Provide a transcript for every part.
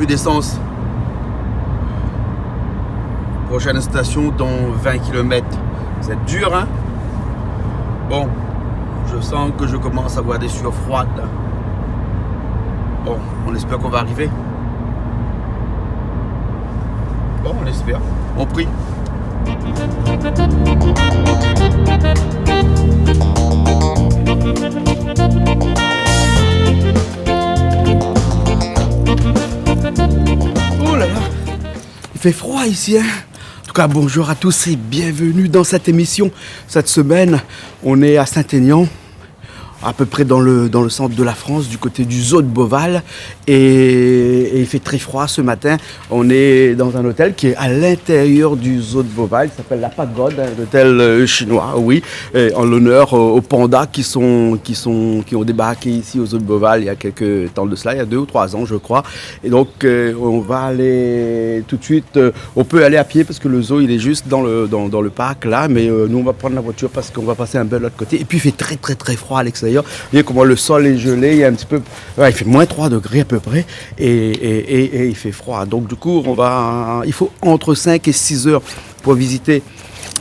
plus d'essence. Prochaine station dans 20 km. C'est dur, hein? Bon, je sens que je commence à avoir des sueurs froides. Bon, on espère qu'on va arriver. Bon, on espère. On prie. Oh là là, il fait froid ici, hein? En tout cas, bonjour à tous et bienvenue dans cette émission. Cette semaine, on est à Saint-Aignan, à peu près dans le centre de la France, du côté du zoo de Beauval. Et il fait très froid ce matin. On est dans un hôtel qui est à l'intérieur du zoo de Beauval. Il s'appelle La Pagode, un hôtel chinois, oui, en l'honneur aux pandas qui ont débarqué ici au zoo de Beauval il y a quelques temps de cela, il y a 2 ou 3 ans, je crois. Et donc, on va aller tout de suite. On peut aller à pied parce que le zoo, il est juste dans le parc là. Mais nous, on va prendre la voiture parce qu'on va passer un peu de l'autre côté. Et puis, il fait très, très, très froid à l'extérieur. Vous voyez comment le sol est gelé, il y a un petit peu, ouais, il fait moins 3 degrés à peu près et il fait froid. Donc du coup, il faut entre 5 et 6 heures pour visiter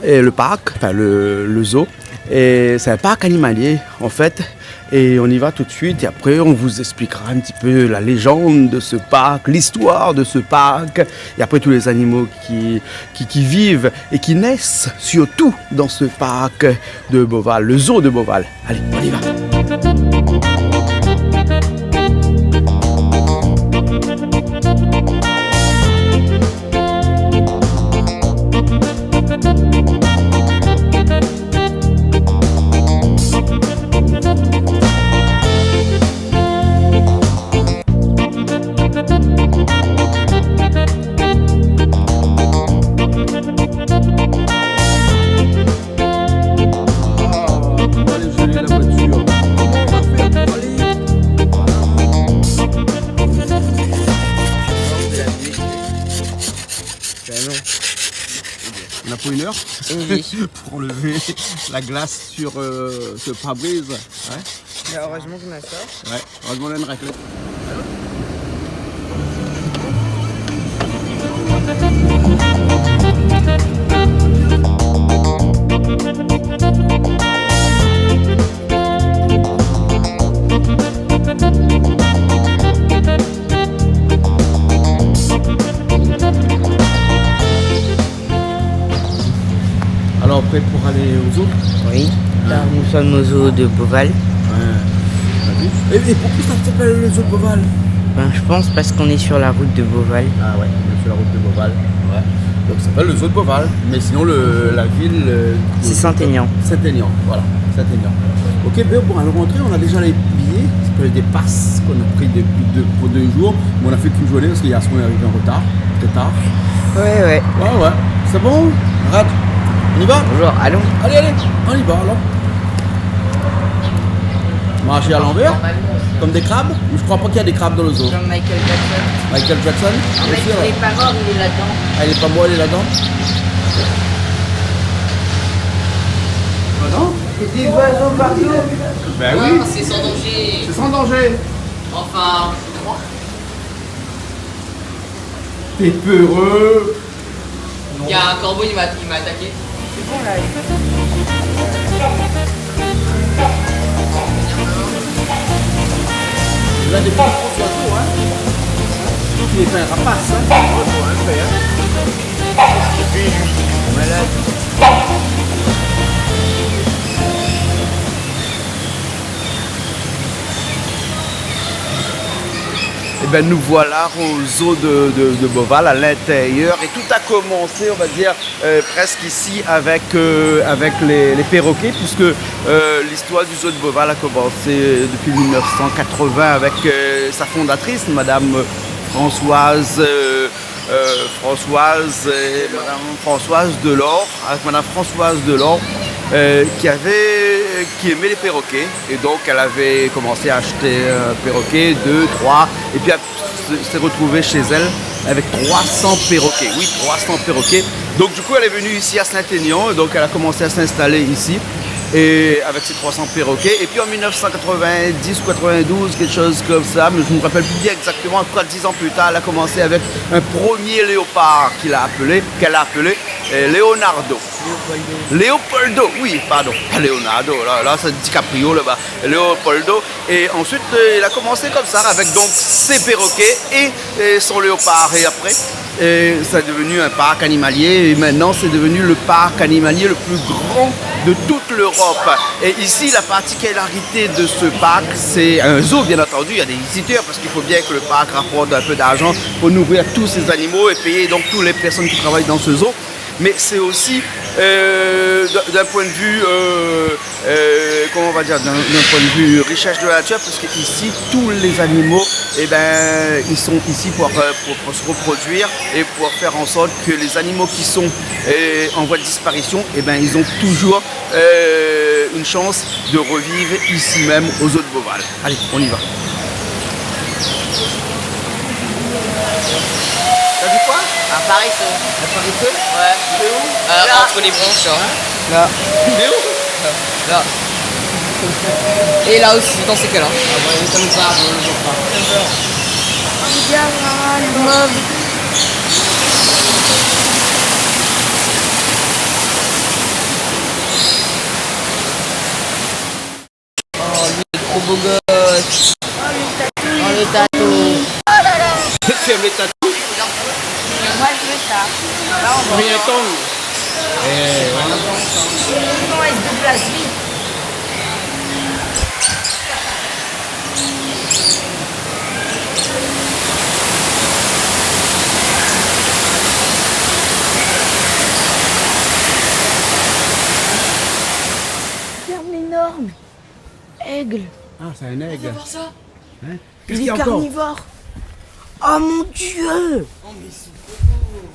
le parc, enfin le zoo. Et c'est un parc animalier en fait. Et on y va tout de suite et après on vous expliquera un petit peu la légende de ce parc, l'histoire de ce parc et après tous les animaux qui vivent et qui naissent surtout dans ce parc de Beauval, le zoo de Beauval. Allez, on y va. On a pour 1 heure pour enlever la glace sur ce pare-brise. Ouais. Mais heureusement qu'on a ça. Ouais, heureusement on a une raclette. Alors prêt pour aller au zoo? Oui, là nous sommes au zoo de Beauval. Ouais. Et pourquoi ça s'appelle le zoo de Beauval? Ben, je pense parce qu'on est sur la route de Beauval. Ah ouais, on est sur la route de Beauval. Ouais. Donc ça s'appelle le zoo de Beauval. Mais sinon la ville... C'est Saint-Aignan. Saint-Aignan, voilà. Saint-Aignan. Ok, ben bon, à la rentrée, on a déjà les billets. C'est des passes qu'on a pris pour 2 jours. Mais on a fait qu'une journée parce qu'hier soir on est arrivé en retard. Très tard. Ouais. Ouais. C'est bon? Rad, on y va? Bonjour, allons. Allez, on y va alors. Marcher à l'envers, comme des crabes. Je crois pas qu'il y a des crabes dans le zoo. Comme Michael Jackson. Michael Jackson? En fait, il est pas mort, il est là-dedans. Ah, il est pas mort, il est là-dedans? Ah non? Des oiseaux partout. Ben oui. C'est sans danger. C'est sans danger. Enfin, je crois. T'es peureux. Il y a un corbeau, il m'a attaqué. C'est bon là. Là, des fois, on se retrouve, hein. Il est fait un rapace, hein. Malade. Et ben nous voilà au zoo de Beauval à l'intérieur et tout a commencé, on va dire, presque ici avec les perroquets puisque l'histoire du zoo de Beauval a commencé depuis 1980 avec sa fondatrice, Madame Françoise Delors, avec Madame Françoise Delors, qui aimait les perroquets et donc elle avait commencé à acheter un perroquet, 2, 3 et puis elle s'est retrouvée chez elle avec 300 perroquets, oui 300 perroquets. Donc du coup elle est venue ici à Saint-Aignan et donc elle a commencé à s'installer ici et avec ses 300 perroquets. Et puis en 1990 ou 92, quelque chose comme ça, mais je ne me rappelle plus bien exactement, en tout cas 10 ans plus tard, elle a commencé avec un premier léopard qu'elle a appelé Leonardo. Leopoldo, oui, pardon, pas Leonardo, là c'est DiCaprio là-bas, Leopoldo. Et ensuite, il a commencé comme ça, avec donc ses perroquets et son léopard. Et après, ça est devenu un parc animalier. Et maintenant, c'est devenu le parc animalier le plus grand de toute l'Europe. Et ici, la particularité de ce parc, c'est un zoo, bien entendu. Il y a des visiteurs, parce qu'il faut bien que le parc rapporte un peu d'argent pour nourrir tous ces animaux et payer donc toutes les personnes qui travaillent dans ce zoo. Mais c'est aussi d'un point de vue, comment on va dire, d'un point de vue richesse de la nature, parce qu'ici, tous les animaux, eh ben, ils sont ici pour se reproduire et pour faire en sorte que les animaux qui sont en voie de disparition, eh ben, ils ont toujours une chance de revivre ici même aux eaux de Beauval. Allez, on y va. T'as vu quoi? Un parisson. Un paresseux? Ouais. C'est où? Là. Entre les branches. Hein. Là. C'est où? Là. Et là aussi, dans ces cas-là. Ah ouais, comme ça, je crois. Oh, lui, il est trop beau gosse. Oh, le tatou. Tu aimes les tatous? Moi, je veux ça. Là, on va Mais attends. Non, elle se déplace vite. Regarde l'énorme aigle. Ah, c'est un aigle. voir ça. Hein? Qu'est-ce Il qu'il y est a encore? carnivore. Oh mon dieu. Oh, mais ils sont trop beaux.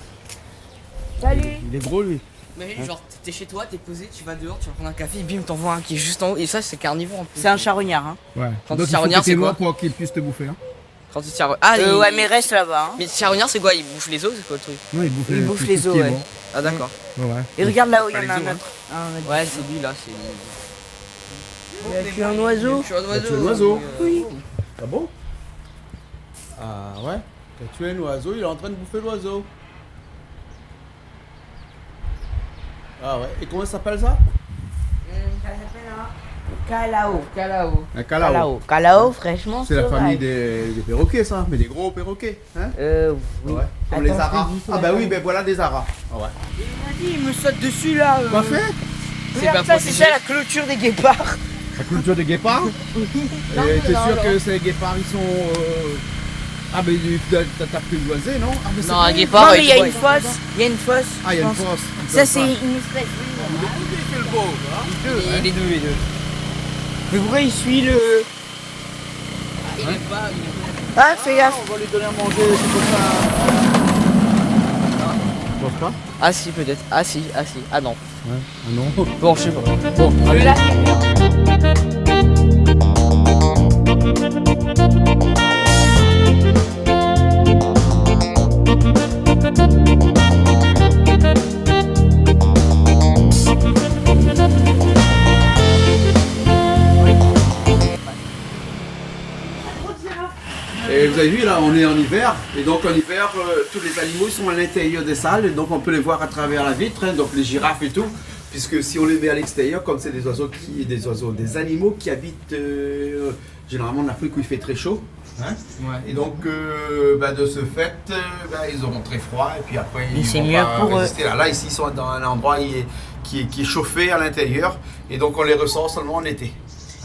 Salut. Il est gros, lui. Mais genre, t'es chez toi, t'es posé, tu vas dehors, tu vas prendre un café, bim, t'en vois un qui est juste en haut. Et ça, c'est carnivore en plus. C'est un charognard. Hein. Ouais. Quand Donc tu il faut charognard, que t'es c'est quoi? mort pour qu'il puisse te bouffer. Hein? Quand tu charognard. Ah, Ouais, mais reste là-bas. Hein. Mais charognard, c'est quoi? Il bouffe les os, c'est quoi le truc? Non, il bouffe, Il bouffe les tout ce os, qui est ouais. mort. Ah, d'accord. Ouais. Et regarde là-haut, il y Pas en les a os, un hein. autre. Ouais, c'est lui là, c'est lui. Il a tué un oiseau. Je suis un oiseau. tué un oiseau. Oui. Ah bon? Ah ouais? T'as tué un oiseau, il est en train de bouffer l'oiseau. Ah ouais. Et comment ça s'appelle ça? Calao. Calao. Un calao. Calao. Calao, fraîchement C'est la sauvage. famille des perroquets, ça, mais des gros perroquets. Hein? Oui. Ouais. Comme les Attends, aras. je te dis, c'est Ah bah la oui, famille. ben voilà des aras. Ah ouais. Il me saute dessus là. Quoi fait? C'est Regarde pas ça, c'est protégé. ça la clôture des guépards. La culture des guépards? Et t'es sûr que ces guépards, ils sont... Ah mais t'as pris le loisé, non? Ah, mais c'est Non, un vrai. guépard. Non mais il y a ouais. une fosse. Il y a une fosse. Ah, il y a je une pense. fosse. Ça c'est une espèce. Il fait le beau, hein? Les deux, les deux. Mais pourquoi il suit le. Il est pas. Ah fais gaffe. On va lui donner à manger, c'est pour ça. Tu penses pas? Ah si, peut-être. Ah si, ah si. Ah non. Ouais. Ah non. Bon, je sais pas. Bon, Le lac. Et vous avez vu là, on est en hiver, et donc en hiver, tous les animaux ils sont à l'intérieur des salles, et donc on peut les voir à travers la vitre, hein, donc les girafes et tout, puisque si on les met à l'extérieur, comme c'est des des animaux qui habitent généralement en Afrique où il fait très chaud, hein, Ouais. et donc de ce fait, ils auront très froid, et puis après Et ils c'est vont mieux pas pour eux. résister. Là, ici ils sont dans un endroit qui est chauffé à l'intérieur, et donc on les ressort seulement en été.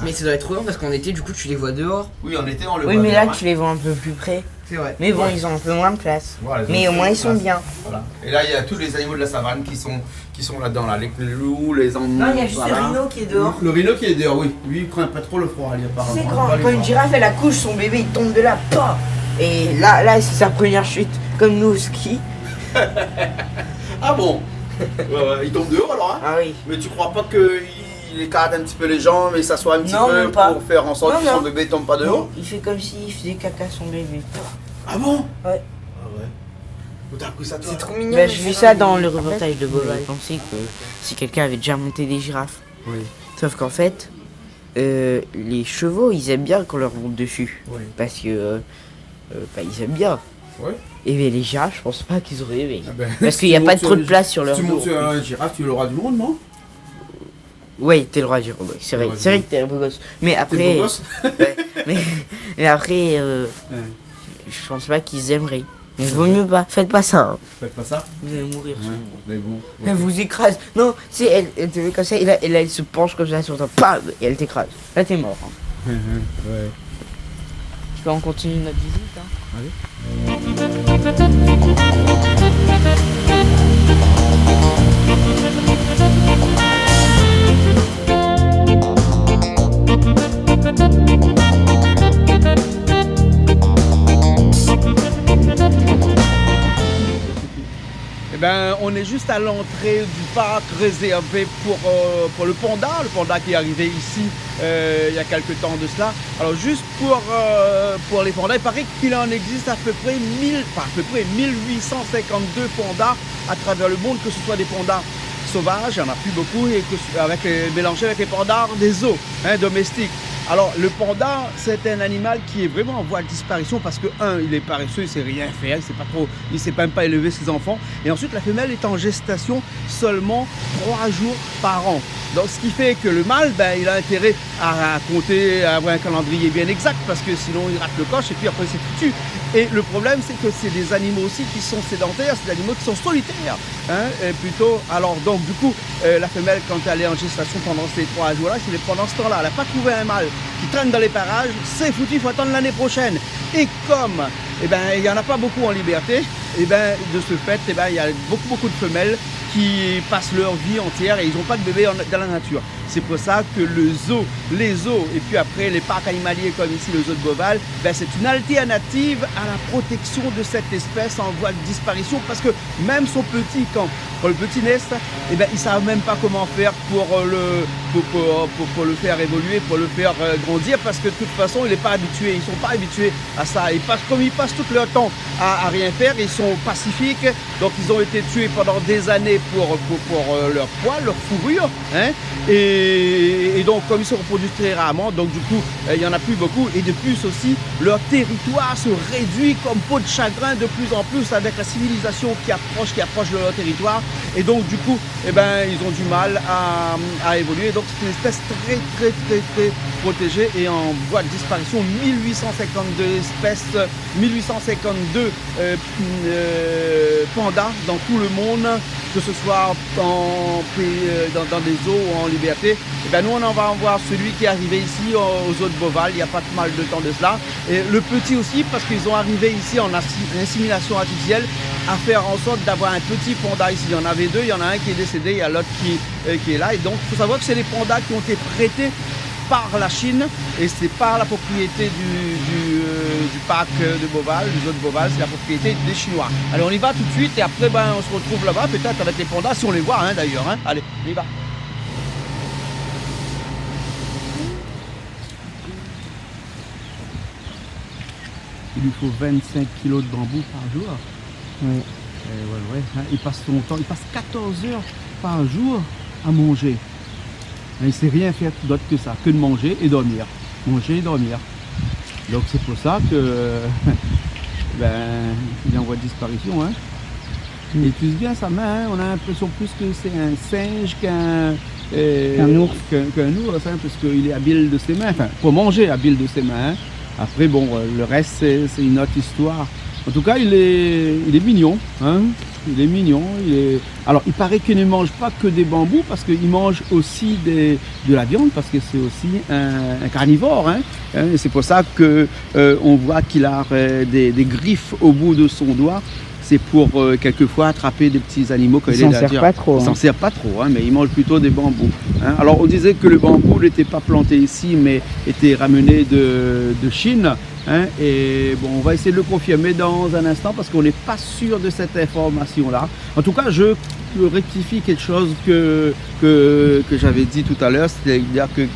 Mais ça doit être trop long parce qu'en été, du coup, tu les vois dehors. Oui, en été on le Oui voit mais bien, là hein. tu les vois un peu plus près. C'est vrai. Mais bon Ouais. ils ont un peu moins de place. Voilà, Mais au moins ils sont bien. Voilà. Et là, il y a tous les animaux de la savane qui sont là-dedans, là. Les loups, les embous. Non il y a juste le rhino qui est dehors. Le rhino qui est dehors, oui. Lui, il craint pas trop le froid, lui, apparemment. Tu sais On va quand aller une voir. girafe elle accouche son bébé il tombe de là, paf. Et là c'est sa première chute. Comme nous au ski. Ah bon? Ouais, il tombe dehors alors, hein? Ah oui. Mais tu crois pas qu'il écarte un petit peu les jambes et s'assoit un petit Non, peu même pas. pour faire en sorte Non, que son non. bébé tombe pas dehors? Il fait comme s'il faisait caca son bébé. Ah bon? Ouais. Ah ouais. Où t'as appris ça, toi? C'est trop mignon. Bah, j'ai vu ça dans le reportage de Boba. Je pensais que si quelqu'un avait déjà monté des girafes. Oui. Sauf qu'en fait, les chevaux, ils aiment bien qu'on leur monte dessus. Oui. Parce que ils aiment bien. Ouais. Et mais les girafes, je pense pas qu'ils auraient aimé. Ah ben, Parce qu'il n'y a pas trop de place sur leur Si tu dos. montes sur un girafe, tu es le roi du monde, non? Oui, t'es le roi du monde, ouais, c'est vrai. C'est vrai que t'es un beau gosse. Mais T'es après. beau gosse? Ouais, mais après, Ouais. je pense pas qu'ils aimeraient. Mais vaut mieux pas. Faites pas ça. Hein. Faites pas ça? Vous allez mourir. Ouais, mais bon. Elle vous écrase. Non, c'est elle te met comme ça, et là, elle se penche comme ça sur toi, pam, et elle t'écrase. Là, t'es mort. Hein. Ouais. Tu peux en continuer notre visite. Hein. Allez. Eh ben, on est juste à l'entrée du parc réservé pour le panda qui est arrivé ici il y a quelques temps de cela. Alors juste pour les pandas, il paraît qu'il en existe à peu près 1852 pandas à travers le monde, que ce soit des pandas sauvages, il n'y en a plus beaucoup, et mélangés avec les pandas des zoos domestiques. Alors le panda, c'est un animal qui est vraiment en voie de disparition parce que il est paresseux, il sait rien faire, il sait même pas élever ses enfants. Et ensuite la femelle est en gestation seulement 3 jours par an. Donc ce qui fait que le mâle, il a intérêt à compter, à avoir un calendrier bien exact parce que sinon il rate le coche et puis après c'est foutu. Et le problème c'est que c'est des animaux aussi qui sont sédentaires, c'est des animaux qui sont solitaires. Plutôt. Alors donc du coup la femelle quand elle est en gestation pendant ces 3 jours-là, si pendant ce temps-là elle n'a pas trouvé un mâle qui traîne dans les parages, c'est foutu, il faut attendre l'année prochaine. Et comme il n'y en a pas beaucoup en liberté, de ce fait, il y a beaucoup de femelles qui passent leur vie entière et ils n'ont pas de bébé dans la nature. C'est pour ça que les zoos et puis après les parcs animaliers comme ici le zoo de Beauval, c'est une alternative à la protection de cette espèce en voie de disparition parce que même son petit, quand le petit naît, ils ne savent même pas comment faire pour le faire évoluer, pour le faire grandir parce que de toute façon il n'est pas habitué, ils ne sont pas habitués à ça. Comme ils passent tout leur temps à rien faire, ils sont pacifiques, donc ils ont été tués pendant des années pour leur poil, leur fourrure, et donc comme ils se reproduisent très rarement, donc du coup il n'y en a plus beaucoup, et de plus aussi leur territoire se réduit comme peau de chagrin de plus en plus avec la civilisation qui approche de leur territoire, et donc du coup ils ont du mal à évoluer. Donc c'est une espèce très protégée et en voie de disparition. 1852 pandas dans tout le monde, que ce soit dans des zoos ou en liberté. Nous on en va en voir celui qui est arrivé ici aux zoo de Beauval il n'y a pas mal de temps de cela, et le petit aussi parce qu'ils ont arrivé ici en insémination artificielle à faire en sorte d'avoir un petit panda ici. Il y en avait 2, il y en a un qui est décédé, il y a l'autre qui est là, et donc il faut savoir que c'est des pandas qui ont été prêtés par la Chine et c'est par la propriété du parc de Beauval, du zoo de Beauval, c'est la propriété des Chinois. Allez, on y va tout de suite et après on se retrouve là-bas peut-être avec les pandas si on les voit d'ailleurs. Allez, on y va. Il lui faut 25 kilos de bambou par jour. Ouais. Il passe son temps, il passe 14 heures par jour à manger. Il ne sait rien faire d'autre que ça, que de manger et dormir. Manger et dormir. Donc c'est pour ça que il est en voie de disparition. Il utilise bien sa main, on a l'impression plus que c'est un singe qu'un ours, parce qu'il est habile de ses mains, enfin pour manger habile de ses mains. Après le reste c'est une autre histoire. En tout cas il est mignon. Il est mignon, Alors il paraît qu'il ne mange pas que des bambous parce qu'il mange aussi de la viande parce que c'est aussi un carnivore. C'est pour ça qu'on voit qu'il a des griffes au bout de son doigt. C'est pour quelquefois attraper des petits animaux quand il s'en sert pas trop. Il s'en sert pas trop, mais il mange plutôt des bambous. Alors on disait que le bambou n'était pas planté ici mais était ramené de Chine. Et on va essayer de le confirmer dans un instant parce qu'on n'est pas sûr de cette information-là. En tout cas, je rectifie quelque chose que j'avais dit tout à l'heure, c'est-à-dire que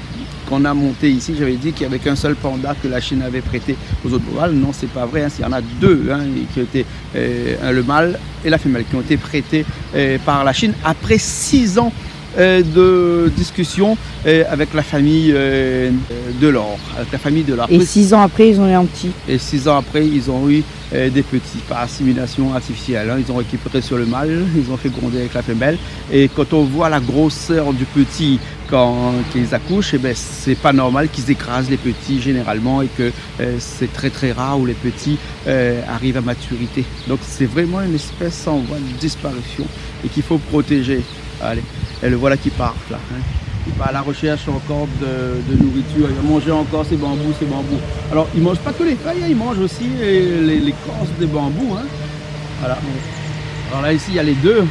quand on a monté ici, j'avais dit qu'il n'y avait qu'un seul panda que la Chine avait prêté aux autres Beauval. Non, c'est pas vrai. Il y en a 2 qui ont été, le mâle et la femelle, qui ont été prêtés par la Chine après 6 ans de discussion avec la famille Delors, avec la famille Delors. Et 6 ans après, ils ont eu un petit. Et 6 ans après, ils ont eu des petits par assimilation artificielle. Ils ont récupéré sur le mâle, ils ont fait gronder avec la femelle. Et quand on voit la grosseur du petit quand ils accouchent, c'est pas normal qu'ils écrasent les petits généralement et que c'est très très rare où les petits arrivent à maturité. Donc c'est vraiment une espèce en voie de disparition et qu'il faut protéger. Allez, et le voilà qui part là. Il part à la recherche encore de nourriture, il va manger encore ces bambous. Alors il ne mange pas que les feuilles, il mange aussi l'écorce des bambous. Voilà. Alors là ici il y a les deux,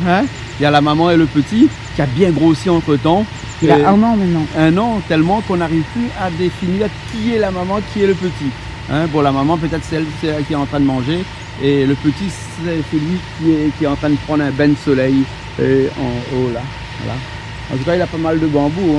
il y a la maman et le petit qui a bien grossi entre temps. Il a 1 an maintenant. 1 an, tellement qu'on n'arrive plus à définir qui est la maman, qui est le petit. Bon, la maman peut-être c'est elle qui est en train de manger et le petit c'est celui qui est en train de prendre un bain de soleil en haut là. Voilà. En tout cas il a pas mal de bambous.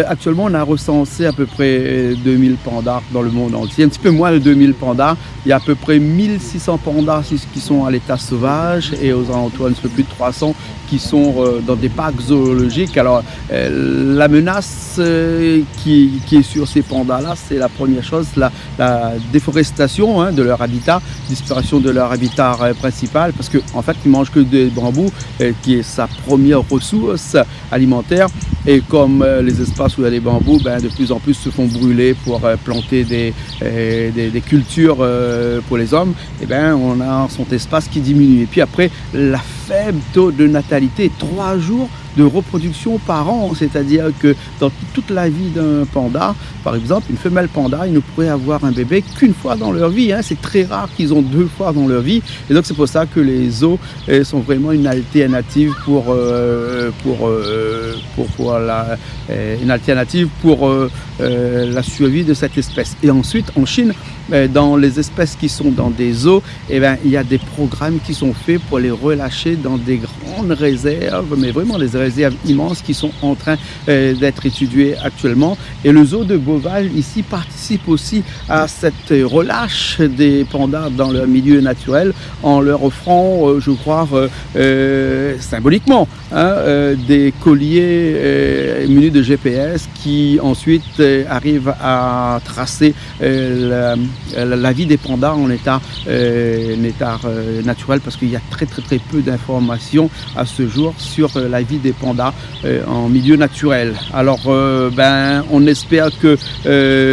Actuellement, on a recensé à peu près 2000 pandas dans le monde entier, un petit peu moins de 2000 pandas. Il y a à peu près 1600 pandas qui sont à l'état sauvage et aux alentours un petit peu plus de 300 qui sont dans des parcs zoologiques. Alors, la menace qui est sur ces pandas-là, c'est la première chose, la déforestation de leur habitat, disparition de leur habitat principal, parce qu'en fait, ils mangent que des bambous, qui est sa première ressource alimentaire. Et comme les espaces où il y a des bambous, de plus en plus se font brûler pour planter des cultures pour les hommes, on a son espace qui diminue. Et puis après, la faible taux de natalité, 3 jours de reproduction par an, c'est-à-dire que dans toute la vie d'un panda, par exemple, une femelle panda, ils ne pourraient avoir un bébé qu'une fois dans leur vie. C'est très rare qu'ils ont 2 fois dans leur vie. Et donc c'est pour ça que les zoos sont vraiment une alternative pour la survie de cette espèce. Et ensuite, en Chine, dans les espèces qui sont dans des zoos, il y a des programmes qui sont faits pour les relâcher dans des grandes réserves, mais vraiment des réserves immenses qui sont en train d'être étudiées actuellement. Et le zoo de Beauval ici participe aussi à cette relâche des pandas dans leur milieu naturel en leur offrant, je crois, symboliquement, des colliers munis de GPS qui ensuite arrivent à tracer la vie des pandas en état naturel, parce qu'il y a très peu d'informations à ce jour sur la vie des pandas en milieu naturel. Alors on espère que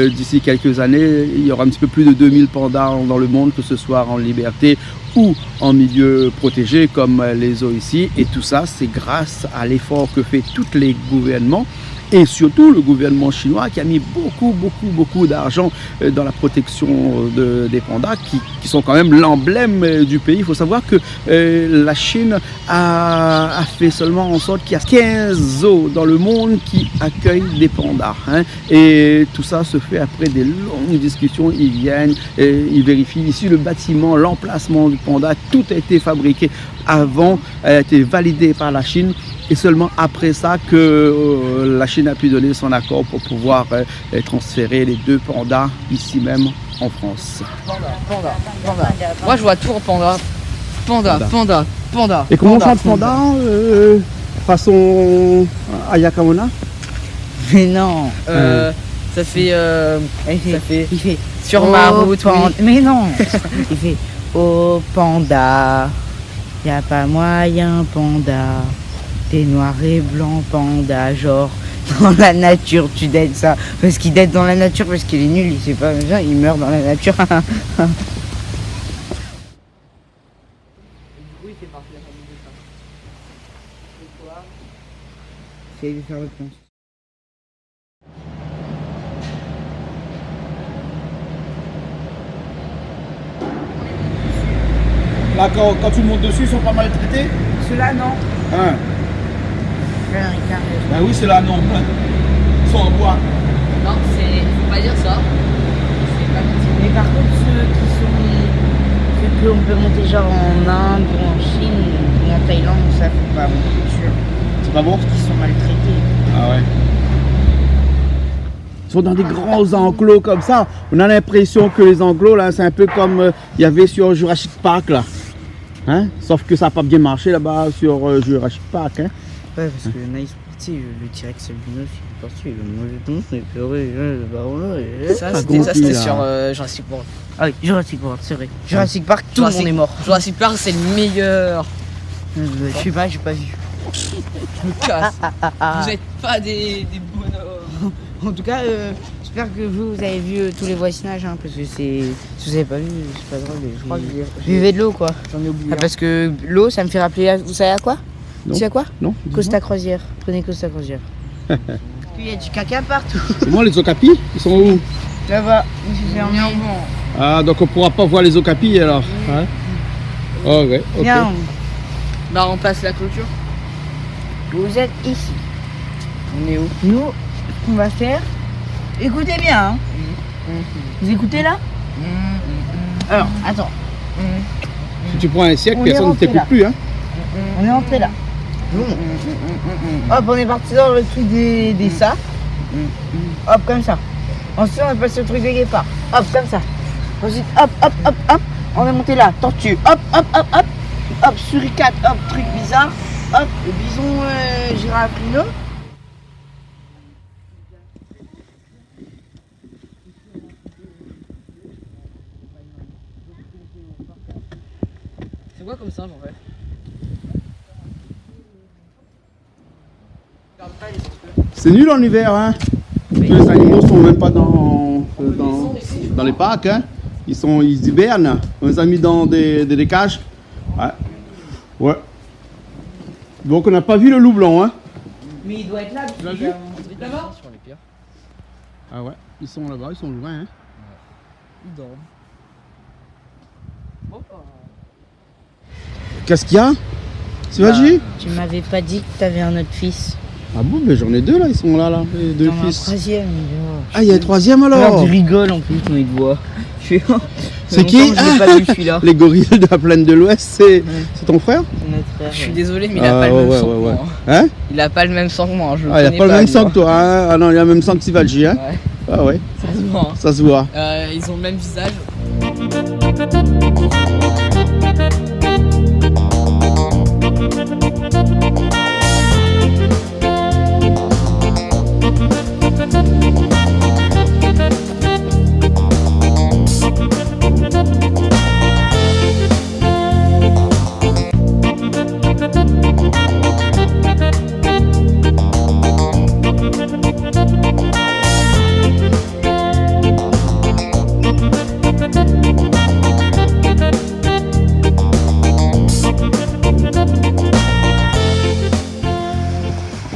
d'ici quelques années il y aura un petit peu plus de 2000 pandas dans le monde, que ce soit en liberté ou en milieu protégé comme les zoos ici, et tout ça c'est grâce à l'effort que fait tous les gouvernements. Et surtout le gouvernement chinois qui a mis beaucoup d'argent dans la protection des pandas qui sont quand même l'emblème du pays. Il faut savoir que la Chine a fait seulement en sorte qu'il y a 15 zoos dans le monde qui accueillent des pandas. Et tout ça se fait après des longues discussions. Ils viennent, ils vérifient ici le bâtiment, l'emplacement du panda. Tout a été fabriqué avant, a été validé par la Chine. Et seulement après ça que la Chine a pu donner son accord pour pouvoir transférer les 2 pandas ici même en France. Panda. Moi je vois tout en panda. Panda. Et comment on chante panda façon Ayakamona? Mais non. Ça fait Il fait sur ma route. Mais non. Il fait oh panda, y a pas moyen panda. T'es noir et blanc panda, genre dans la nature tu dettes ça. Parce qu'il dette dans la nature parce qu'il est nul, il sait pas, il meurt dans la nature. C'est de faire le plan. Là quand tu montes dessus, ils sont pas mal traités? Ceux-là non. Ben oui, c'est là non. Ils sont en bois. Non, faut pas dire ça. Mais par contre ceux qu'on peut monter genre en Inde ou en Chine ou en Thaïlande, ça faut pas monter dessus. C'est pas bon? Parce qu'ils sont maltraités. Ah ouais. sont dans des grands enclos comme ça. On a l'impression que les enclos, là, c'est un peu comme il y avait sur Jurassic Park, là. Hein? Sauf que ça n'a pas bien marché là-bas sur Jurassic Park. Hein? Ouais, parce que là, ils sont partis, le T-Rex albinos, il est parti, il a mangé tout le monde, il a pleuré, le baron là. Ça, compris, c'était là. sur Jurassic World. Ah oui, Jurassic World, c'est vrai. Jurassic Park, tout le monde est mort. Jurassic Park, c'est le meilleur. Je sais pas, j'ai pas vu. Je me casse. Vous êtes pas des bonhommes. En tout cas, j'espère que vous avez vu tous les voisinages, hein, parce que c'est. Si vous avez pas vu, c'est pas drôle. Je crois que Buvez de l'eau, quoi. j'en ai oublié. Ah, parce que l'eau, ça me fait rappeler. Vous savez à quoi? Non. Tu sais à quoi? Non? Costa Croisière. Prenez Costa Croisière. Parce qu'il y a du caca partout. Comment les okapis? Ils sont où? Là-bas, je suis fermé. Ah, donc on pourra pas voir les okapis alors. Hein? Oh, ouais, ok. Viens, Bah, on passe la clôture. vous êtes ici. On est où? Nous, ce qu'on va faire. Écoutez bien, hein. Vous écoutez là? Alors, attends. Si tu prends un siècle, On est personne ne rentré t'écoute là. plus. Hein? On est entré là. Hop, on est parti dans le truc des sacs. Hop, comme ça. Ensuite, on est passé au truc des guépards. Hop, comme ça. Ensuite, hop, hop, hop, hop. On est monté là. Tortue. Hop, hop, hop, hop. Hop, suricate. Hop, truc bizarre. Hop, le bison girafe rhino. C'est quoi comme singe en fait? C'est nul en hiver, hein? Parce que les animaux sont même pas dans les parcs, hein? Ils hibernent. On les a mis dans des cages. Ouais. Ouais. Donc on n'a pas vu le loup blanc, hein? Mais il doit être là. Tu l'as vu? Là-bas sur les pierres. Ah ouais, ils sont là-bas, ils sont loin, hein? Ils dorment. Qu'est-ce qu'il y a? C'est Vagie? Tu m'avais pas dit que t'avais un autre fils. Ah bon, mais j'en ai deux là, ils sont là, les deux T'en as un fils. troisième. Ah, il y a un troisième alors? Alors, tu rigoles en plus quand il te voit. C'est qui? Je l'ai pas vu celui-là. Les gorilles de la plaine de l'Ouest, c'est ton frère? C'est notre frère. Je suis désolé, mais il a pas le même sang que moi. Hein? Il a pas le même sang que moi. Je le Ah, il a connais pas le même lui, sang hein. que toi, hein? Ah non, il a le même sang que Sivalji, hein? Ouais, Ah ouais, ça se voit. Hein. ça se voit. Ils ont le même visage.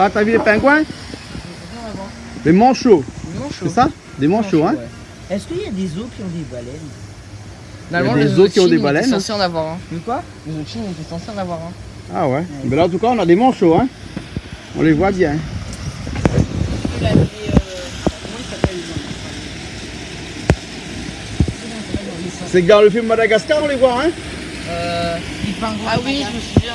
Ah, t'as vu les pingouins? Les manchots, c'est ça? Des manchots, hein? Est-ce qu'il y a des os qui ont des baleines? Normalement, Il y a des les os qui ont des Zootines, baleines. ils étaient censés en avoir un. De quoi? Les Zootines, ils étaient censés en avoir un. Ah ouais. Mais là, en tout cas, on a des manchots, hein? On les voit bien. C'est dans le film Madagascar, on les voit, hein? Ah oui, je me souviens.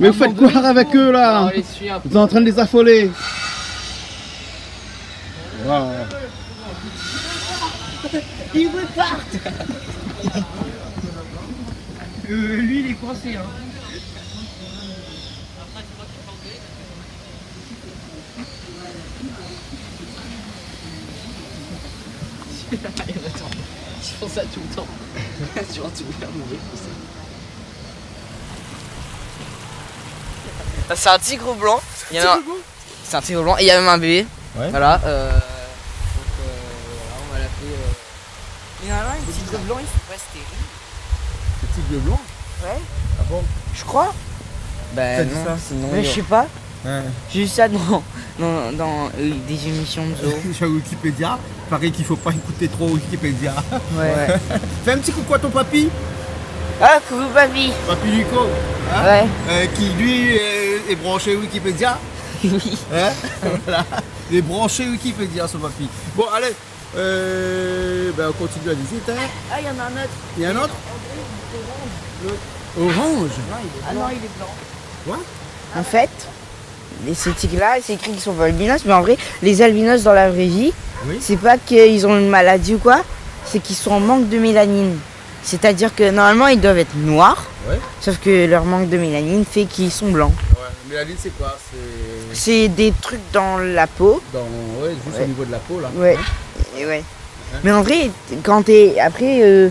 Mais vous faites quoi avec eux, là? On les suit un peu. Vous êtes en train de les affoler. Waouh. Ils repartent. Lui, il est coincé. Hein. Ils font ça tout le temps. Tu vas tout faire mourir pour ça. C'est un tigre blanc. Il y en a un... C'est un tigre blanc et il y a même un bébé. Ouais. Voilà. Donc voilà, on va l'appeler. Mais normalement, les tigres blancs, ils sont pas stériles. C'est tigre blanc? Ouais. Ah bon? Je crois. Ben T'as dit non, ça? sinon. Mais je sais pas. Ouais. J'ai vu ça dans des émissions de zoo. Sur Wikipédia, pareil qu'il faut pas écouter trop Wikipédia. Ouais. Fais un petit coucou à ton papy, Ah, coucou papy. papy Nico, hein, Ouais. qui lui est branché Wikipédia. Oui. Hein. Voilà. Il est branché Wikipédia, son papy. Bon, allez, ben, on continue la visite. Hein. Ah, il y en a un autre. Il y a un autre? Orange. Ah non, il est blanc. Quoi? En fait, ces tigres-là, c'est écrit qu'ils sont pas albinos, mais en vrai, les albinos dans la vraie vie, Oui. c'est pas qu'ils ont une maladie ou quoi, c'est qu'ils sont en manque de mélanine. C'est-à-dire que normalement, ils doivent être noirs, Ouais. sauf que leur manque de mélanine fait qu'ils sont blancs. Ouais. Mélanine, c'est quoi? C'est C'est des trucs dans la peau. juste Ouais. au niveau de la peau là. Ouais. Et ouais. Mais en vrai, quand t'es. Après,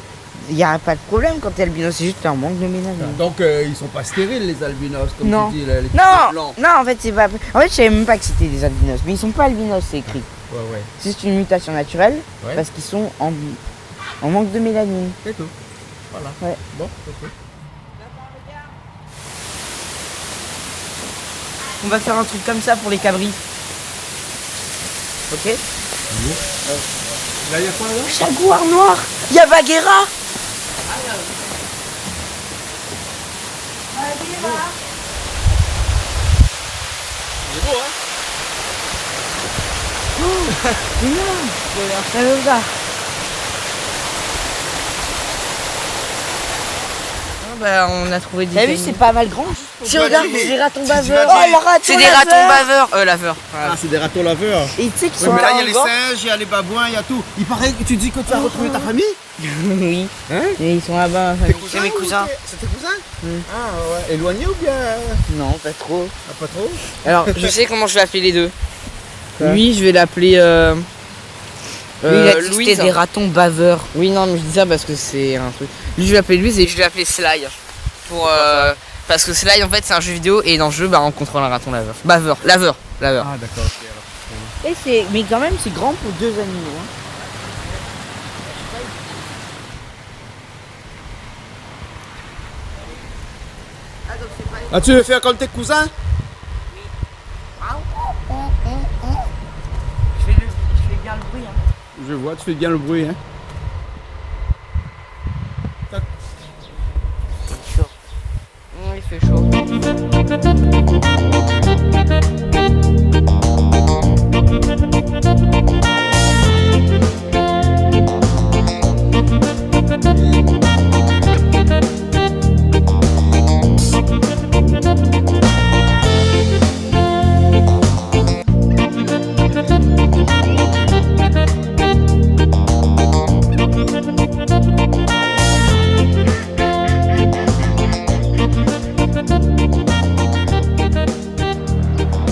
il n'y a pas de problème quand t'es albinos, c'est juste un manque de mélanine. Donc ils sont pas stériles les albinos comme Non. tu dis les petits Non, blancs. non, en fait, c'est pas. En fait, je savais même pas que c'était des albinos, mais ils sont pas albinos, c'est écrit. Ouais ouais. C'est juste une mutation naturelle Ouais. parce qu'ils sont en manque de mélanine. C'est tout. Voilà. Ouais. Bon, ok. On va faire un truc comme ça pour les cabris. Ok? Là il y a quoi là? Jaguar noir. Il y a Bagheera. C'est beau hein? Ça veut ça. On a trouvé des. T'as vu, c'est pas mal grand. Si regarde, deviner. c'est des ratons Tu vas baveurs. deviner. Oh, le raton C'est des ratons baveurs. Laveurs. Ah c'est des ratons laveurs. Et tu sais qu'ils Ouais, sont mais là il y a pas les encore. singes, il y a les babouins, il y a tout. Il paraît que tu dis que tu as retrouvé ta famille? Oui. Hein? Et ils sont là-bas. Tes cousins? C'est mes ou cousins. C'est tes cousins? Ah ouais. Éloignés ou bien? Non, pas trop. Ah, pas trop? Alors, je sais comment je vais appeler les deux. Quoi? Lui, je vais l'appeler. Lui, il a dit que Louise. c'était des ratons baveurs. Oui, non, mais je dis ça parce que c'est un truc. Lui, je vais l'appeler Louise et je vais l'appeler Sly. Pour, parce que Sly, en fait, c'est un jeu vidéo et dans le jeu, on contrôle un raton laveur. Laveur. Ah d'accord, ok alors. Et c'est, mais quand même, c'est grand pour deux animaux. Hein. Ah tu veux faire comme tes cousins? Je fais bien le bruit. Hein. Je vois, tu fais bien le bruit hein. Il fait chaud.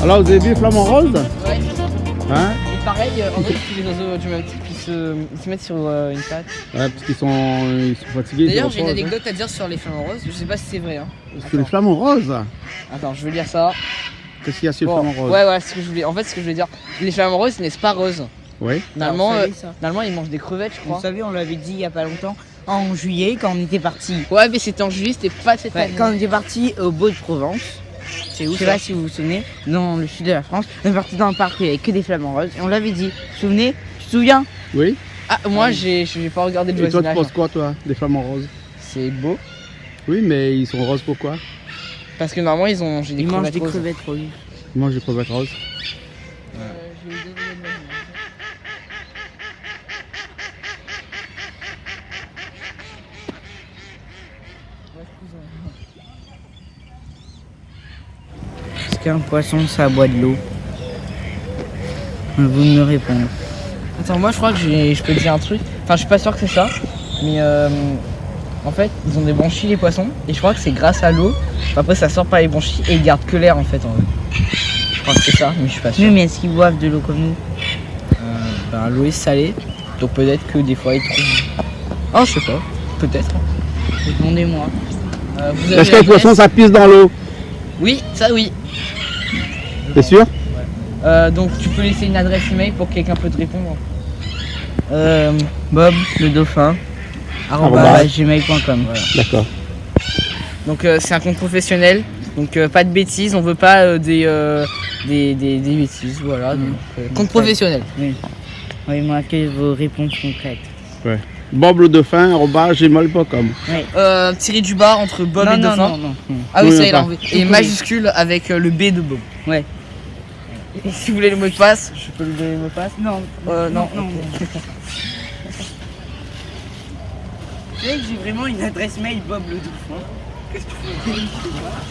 Alors vous avez vu Flamant Rose? Ouais. Hein? Et pareil, en fait, tous les oiseaux du même type, ils se mettent sur une patte. Ouais parce qu'ils sont fatigués. D'ailleurs, ils j'ai une reposent, anecdote à dire sur les flamants roses. Je sais pas si c'est vrai. Hein. hein. Sur les Flamants Roses? Attends, je vais lire ça. Qu'est-ce qu'il y a sur Bon, les Flamants Roses? ouais, ce que je voulais. En fait, ce que je voulais dire, les flamants roses naissent pas roses. Oui. Normalement, Alors, vous savez ça. normalement, ils mangent des crevettes, je Vous crois. savez, on l'avait dit il y a pas longtemps, en juillet, quand on était parti. Ouais, mais c'était en juillet, c'était pas cette année. Quand on était parti au Beau de Provence. C'est où Je sais ça pas si vous vous souvenez, dans le sud de la France, on est parti dans un parc où il n'y avait que des flamants roses et on l'avait dit. Vous vous souvenez? Tu te souviens? Oui. Ah, moi, j'ai pas regardé le Et toi tu voisinage. penses quoi toi des Flamants Roses? C'est beau. Oui mais ils sont roses pourquoi? Parce que normalement, ils ont mangé des Ils mangent crevettes des roses. crevettes roses. Moi j'ai crevettes roses. Est-ce qu'un poisson ça boit de l'eau? Vous me répondez. Attends, moi, je crois que je peux te dire un truc. Enfin, je suis pas sûr que c'est ça. Mais en fait, ils ont des branchies, les poissons. Et je crois que c'est grâce à l'eau. Après, ça sort par les branchies et ils gardent que l'air en fait. En vrai. Je crois que c'est ça, mais je suis pas sûr. Oui, mais est-ce qu'ils boivent de l'eau comme nous? L'eau est salée. Donc peut-être que des fois, ils trouvent. Oh, je sais pas. Peut-être. Répondez-moi. Vous Est-ce avez que les l'adresse poissons ça pisse dans l'eau? Oui, ça oui. T'es sûr? Donc tu peux laisser une adresse email pour que quelqu'un peut te répondre. Bob le dauphin @gmail.com. D'accord. Donc c'est un compte professionnel. Donc pas de bêtises, on veut pas des bêtises, voilà. Donc, compte professionnel. Oui. Envoyez-moi que vos réponses concrètes. bobledauphin@gmail.com. Tiré du bas entre Bob non, et non, Dauphin. non. Ah oui, Oui, ça y pas. est, et majuscule avec le B de Bob. Ouais. Et si vous voulez le mot de passe, je peux lui donner le mot de passe. Non. Non. Vous savez que j'ai vraiment une adresse mail Bob le dauphin. Qu'est-ce que tu fais?